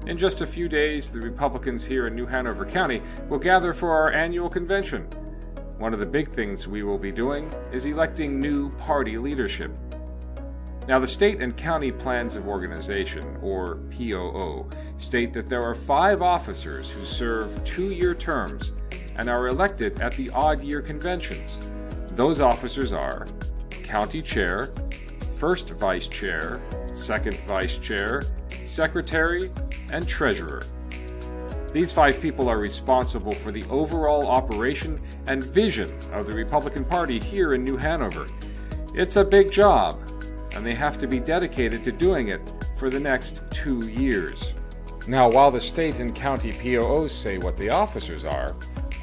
In just a few days, the Republicans here in New Hanover County will gather for our annual convention. One of the big things we will be doing is electing new party leadership. Now, the State and County Plans of Organization, or POO, state that there are 5 officers who serve 2-year terms and are elected at the odd-year conventions. Those officers are County Chair, First Vice Chair, Second Vice Chair, Secretary, and Treasurer. These 5 people are responsible for the overall operation and vision of the Republican Party here in New Hanover. It's a big job, and they have to be dedicated to doing it for the next 2 years. Now, while the state and county POOs say what the officers are,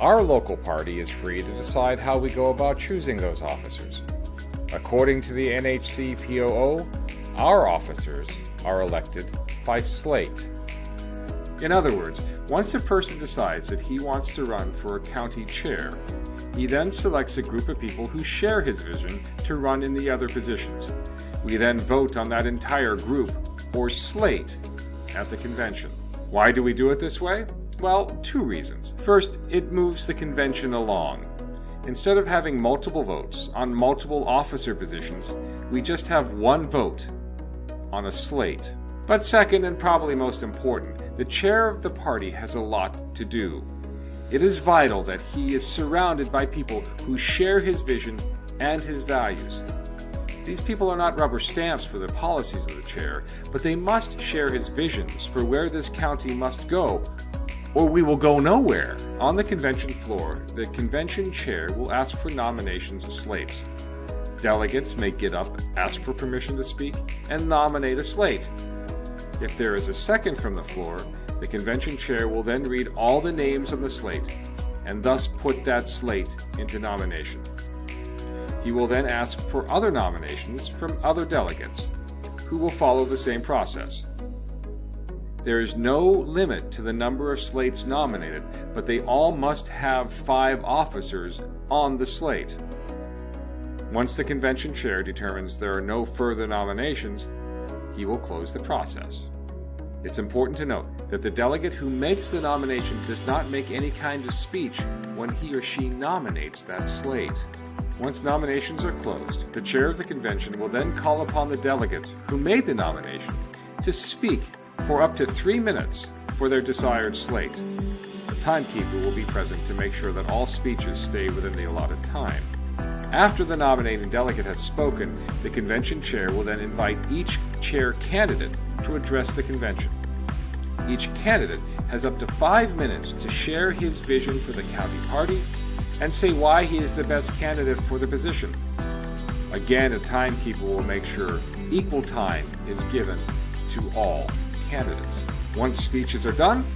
our local party is free to decide how we go about choosing those officers. According to the NHC POO, our officers are elected by slate. In other words, once a person decides that he wants to run for a county chair, he then selects a group of people who share his vision to run in the other positions. We then vote on that entire group, or slate, at the convention. Why do we do it this way? Well, 2 reasons. First, it moves the convention along. Instead of having multiple votes on multiple officer positions, we just have one vote on a slate. But second, and probably most important, the chair of the party has a lot to do. It is vital that he is surrounded by people who share his vision and his values. These people are not rubber stamps for the policies of the chair, but they must share his visions for where this county must go, or we will go nowhere. On the convention floor, the convention chair will ask for nominations of slates. Delegates may get up, ask for permission to speak, and nominate a slate. If there is a second from the floor, the convention chair will then read all the names on the slate, and thus put that slate into nomination. He will then ask for other nominations from other delegates, who will follow the same process. There is no limit to the number of slates nominated, but they all must have 5 officers on the slate. Once the convention chair determines there are no further nominations, he will close the process. It's important to note that the delegate who makes the nomination does not make any kind of speech when he or she nominates that slate. Once nominations are closed, the chair of the convention will then call upon the delegates who made the nomination to speak for up to 3 minutes for their desired slate. The timekeeper will be present to make sure that all speeches stay within the allotted time. After the nominating delegate has spoken, the convention chair will then invite each chair candidate to address the convention. Each candidate has up to 5 minutes to share his vision for the county party and say why he is the best candidate for the position. Again, a timekeeper will make sure equal time is given to all candidates. Once speeches are done,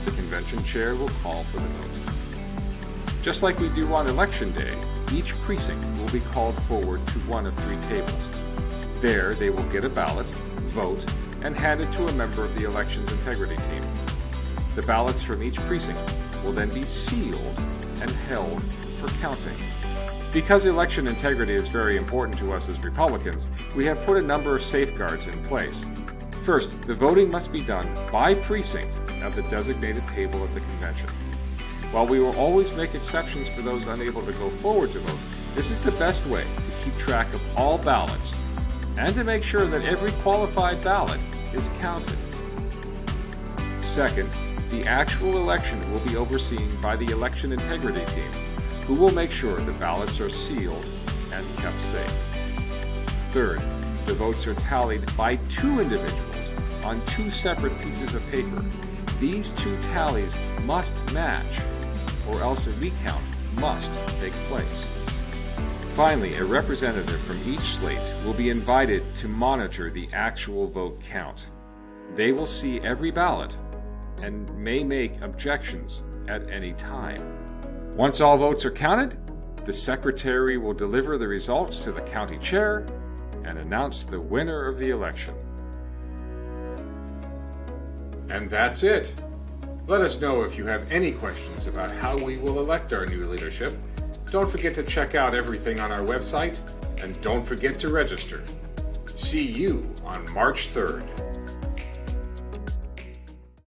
the convention chair will call for the vote. Just like we do on election day, each precinct will be called forward to one of 3 tables. There, they will get a ballot, vote, and hand it to a member of the elections integrity team. The ballots from each precinct will then be sealed and held for counting. Because election integrity is very important to us as Republicans, we have put a number of safeguards in place. First, the voting must be done by precinct at the designated table at the convention. While we will always make exceptions for those unable to go forward to vote, this is the best way to keep track of all ballots and to make sure that every qualified ballot is counted. Second, the actual election will be overseen by the election integrity team, who will make sure the ballots are sealed and kept safe. Third, the votes are tallied by 2 individuals on 2 separate pieces of paper. These 2 tallies must match, or else a recount must take place. Finally, a representative from each slate will be invited to monitor the actual vote count. They will see every ballot and may make objections at any time. Once all votes are counted, the secretary will deliver the results to the county chair and announce the winner of the election. And that's it. Let us know if you have any questions about how we will elect our new leadership. Don't forget to check out everything on our website, and don't forget to register. See you on March 3rd.